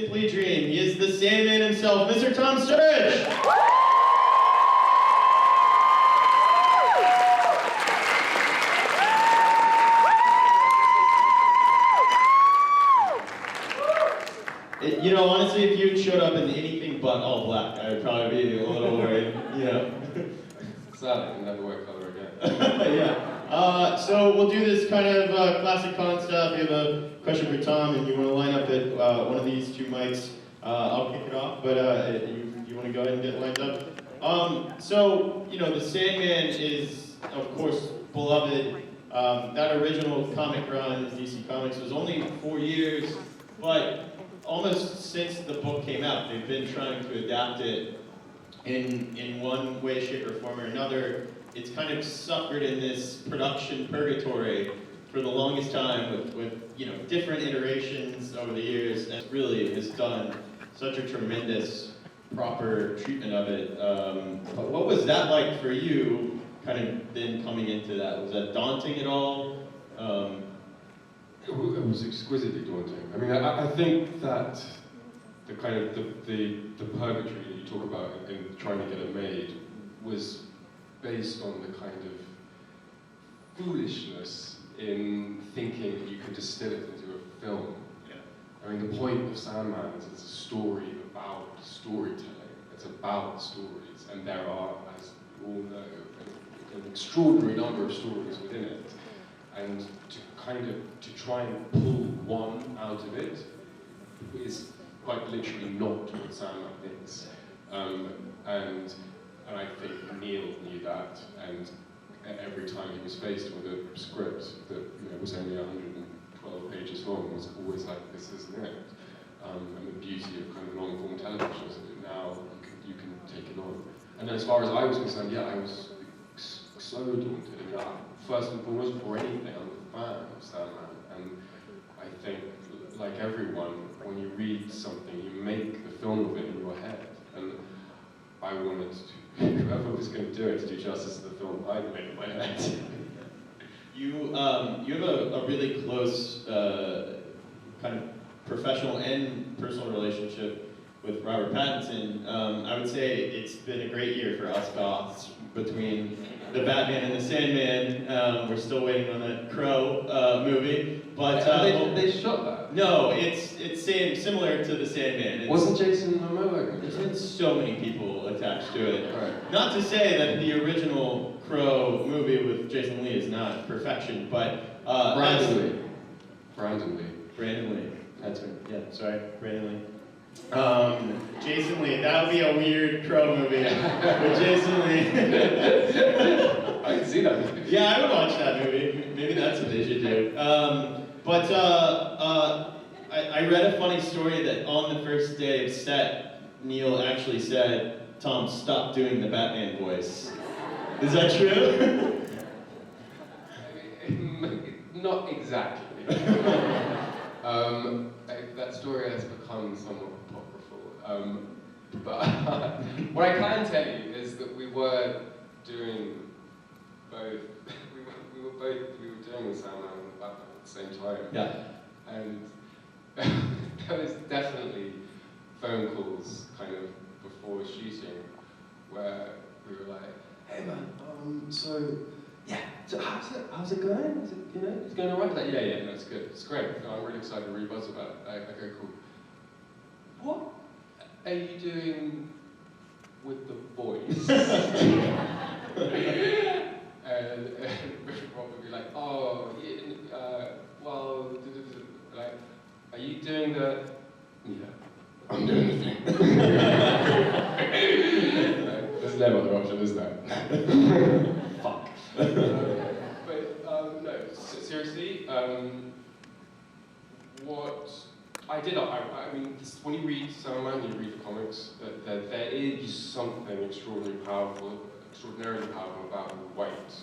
simply dream. He is the Sandman himself, Mr. Tom Sturridge! You know, honestly, if you showed up in anything but all black, I would probably be a little worried, you know. Sad I can never wear color again. Yeah. So we'll do this kind of classic con stuff. You have a question for Tom, and you want to line up at one of these two mics. I'll kick it off, but you want to go ahead and get lined up. So, you know, the Sandman is, of course, beloved. That original comic run in DC Comics was only 4 years, but almost since the book came out, they've been trying to adapt it in one way, shape, or form or another. It's kind of suffered in this production purgatory for the longest time with you know, different iterations over the years, and really has done such a tremendous, proper treatment of it. But what was that like for you, kind of then coming into that? Was that daunting at all? It was exquisitely daunting. I mean, I think that the kind of the purgatory that you talk about in trying to get it made was based on the kind of foolishness in thinking that you could distill it into a film. Yeah. I mean, the point of Sandman is it's a story about storytelling. It's about stories, and there are, as you all know, an extraordinary number of stories within it. And to try and pull one out of it is quite literally not what Sandman is. And I think Neil knew that, and every time he was faced with a script that was only 112 pages long, was always like, this isn't it. And the beauty of kind of long-form television is that now you can take it on. And then as far as I was concerned, yeah, I was so daunted. First and foremost, before anything, I'm a fan of Sandman, and I think, like everyone, when you read something, you make the film of it in your head, and I wanted to, whoever was going to do it, to do justice to the film I'd made in my head. You have a really close kind of professional and personal relationship with Robert Pattinson. I would say it's been a great year for us goths between the Batman and the Sandman. We're still waiting on that Crow movie, but they shot that. No, it's similar to the Sandman. Wasn't Jason Momoa? There's been so many people attached to it. Right. Not to say that the original Crow movie with Jason Lee is not perfection, but Brandon Lee. That's right. Yeah, sorry, Brandon Lee. Jason Lee, that would be a weird Crow movie with Jason Lee. I can see that movie. Yeah, I would watch that movie. Maybe that's what they should do. But I read a funny story that on the first day of set, Neil actually said, "Tom, stop doing the Batman voice." Is that true? Not exactly. That story has become somewhat apocryphal. But what I can tell you is that we were doing both. We were doing the Sandman and Batman at the same time. Yeah. And there was definitely phone calls kind of before shooting where we were like, "Hey man, so how's it going? Is it, it's going alright?" Like, yeah, no, it's good. It's great. No, I'm really excited to read buzz about it. Okay, cool. What are you doing with the boys? and Rob would be like, "Oh, yeah, well, like, are you doing the?" Yeah, I'm doing the thing. There's no other option, is there? Fuck. But no, seriously, what I did, I mean, when you read Sandman, you read the comics, there is something extraordinarily powerful about the white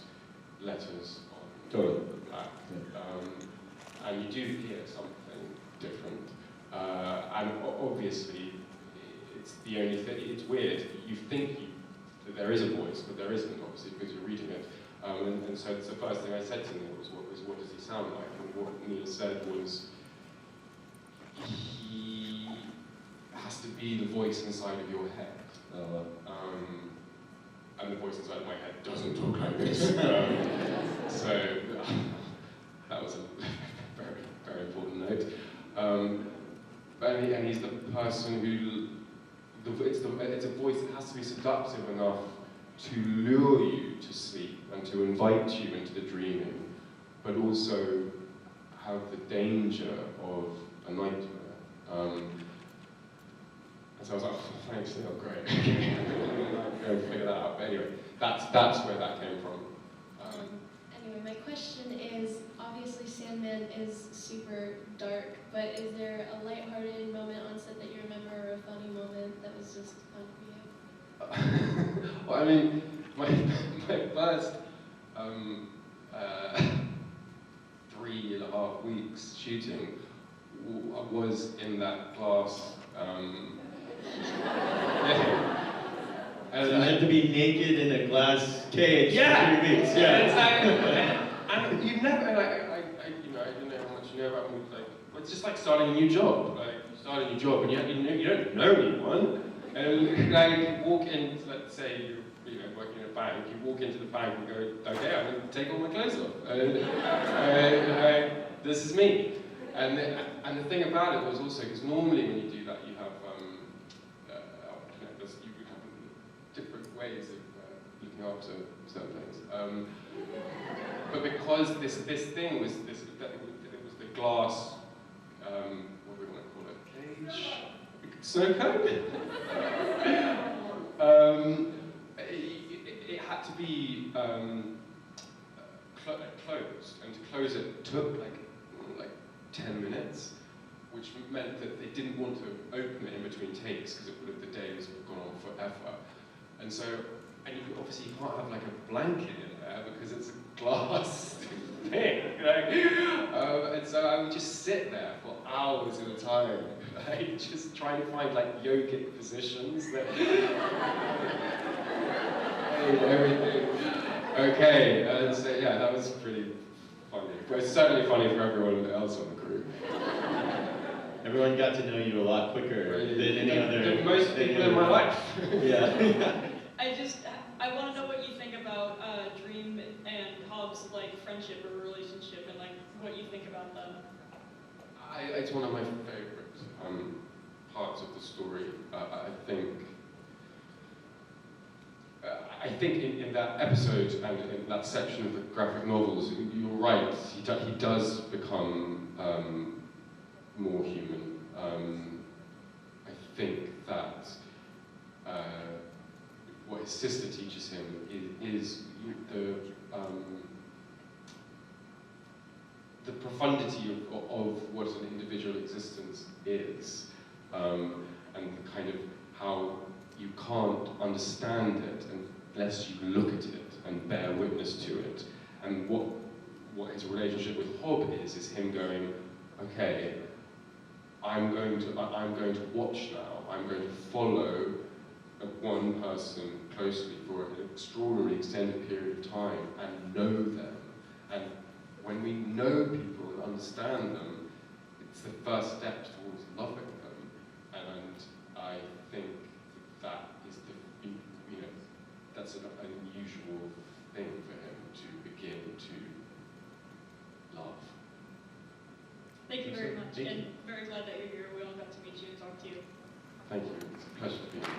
letters on Totally. the black. And you do hear something different. And obviously, it's the only thing, it's weird. You think that there is a voice, but there isn't, obviously, because you're reading it. And so it's the first thing I said to Neil was what does he sound like? And what Neil said was, to be the voice inside of your head. Oh, And the voice inside of my head doesn't talk like this. So that was a very, very important note. And he's the person who, it's a voice that has to be seductive enough to lure you to sleep and to invite you into the dreaming, but also have the danger of a nightmare. And so I was like, oh, thanks, oh, great. I'm going to figure that out. But anyway, that's where that came from. Anyway, my question is, obviously Sandman is super dark, but is there a lighthearted moment on set that you remember, or a funny moment that was just fun for you? Well, I mean, my first 3.5 weeks shooting was in that glass. so I had to be naked in a glass cage Yeah. for 3 weeks. And you never, and I don't know how much you know about me. Like, it's just like starting a new job. Like, you start a new job and you don't know anyone. And like, you walk in, let's say you're working in a bank. You walk into the bank and go, okay, I'm going to take all my clothes off. And this is me. And the thing about it was also because normally when you do that, you have you have different ways of looking after certain things. But because this thing was it was the glass, what do we want to call it, cage, snow cone. It had to be closed, and to close it took like 10 minutes, which meant that they didn't want to open it in between takes because the day was gone on forever. And so, and you obviously can't have like a blanket in there because it's a glass thing, and so I would just sit there for hours at a time, just trying to find like yogic positions that everything. Okay, and so yeah, that was pretty funny. But it's certainly funny for everyone else on the crew. Everyone got to know you a lot quicker than any other. Than most people in my life. Yeah. I want to know what you think about Dream and Hobbs' like friendship or relationship, and like what you think about them. It's one of my favorite parts of the story. I think in that episode and in that section of the graphic novels, you're right. He does become more human. I think that what his sister teaches him is the profundity of what an individual existence is, and kind of how you can't understand it unless you look at it and bear witness to it. And what his relationship with Hob is him going, okay, I'm going to watch now. I'm going to follow one person closely for an extraordinarily extended period of time and know them. And when we know people and understand them, it's the first step towards loving them. And I think that is that's an unusual thing for him to begin to love. Thank you very much, Thank you. and very glad that you're here. We all got to meet you and talk to you. Thank you. It's a pleasure to be here.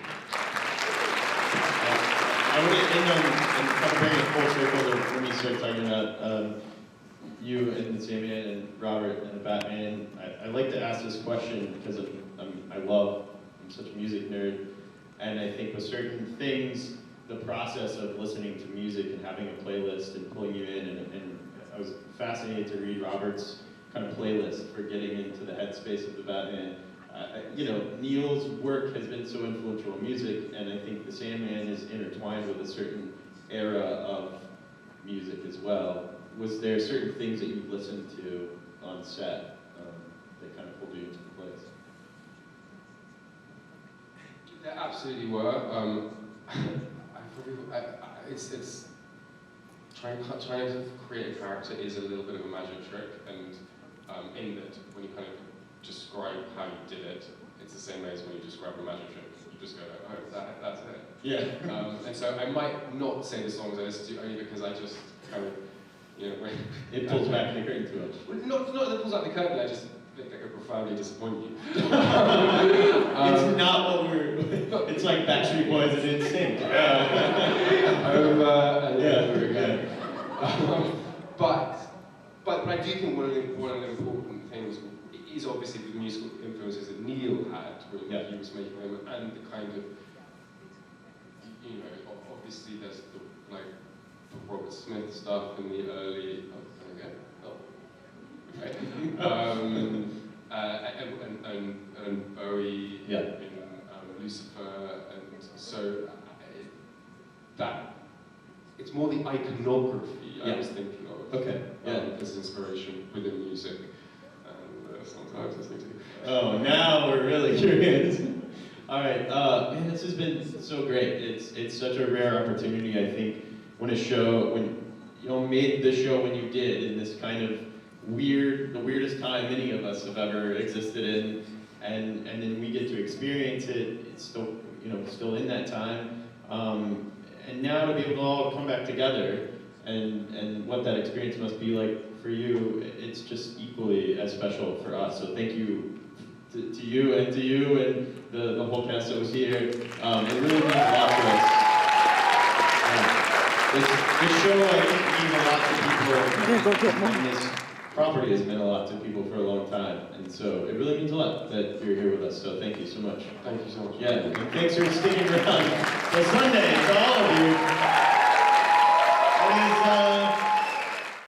I want to end on and kind of bring it full circle to when we started talking about you and the Sandman and Robert and the Batman. I like to ask this question because I'm such a music nerd, and I think with certain things, the process of listening to music and having a playlist and pulling you in, and I was fascinated to read Robert's kind of playlist for getting into the headspace of the Batman. Neil's work has been so influential in music, and I think the Sandman is intertwined with a certain era of music as well. Was there certain things that you listened to on set that kind of pulled you into the place? There absolutely were. It's trying to create a character is a little bit of a magic trick, and in that when you kind of describe how you did it, it's the same way as when you just grab a magic trick. You just go, oh, that's it. Yeah. And so I might not say the songs I listen to only because I just kind of, you know, when It pulls back the curtain too much. well, not that it pulls out the curtain, I just think I could profoundly disappoint you. It's not what we're. It's like Backstreet Boys and NSYNC. Over and Yeah, over again. But I do think one of the important things is obviously the musical influences that Neil had when he was making them, and the kind of, you know, obviously there's the like Robert Smith stuff in the early. And Bowie in Lucifer, and so that it's more the iconography I was thinking of. Okay. As inspiration within music, and sometimes listening to. Oh, now we're really curious. All right, man, this has been so great. It's such a rare opportunity, I think, when you made this show when you did in this kind of the weirdest time any of us have ever existed in, and then we get to experience it. It's still, still in that time, and now to be able to all come back together, and what that experience must be like for you, it's just equally as special for us. So thank you to you and the whole cast that was here. It really means a lot to us. This show, I think, means a lot to people. And this property has meant a lot to people for a long time. And so it really means a lot that you're here with us. So thank you so much. Thank you so much. Yeah, and thanks for sticking around. So Sunday, to all of you, is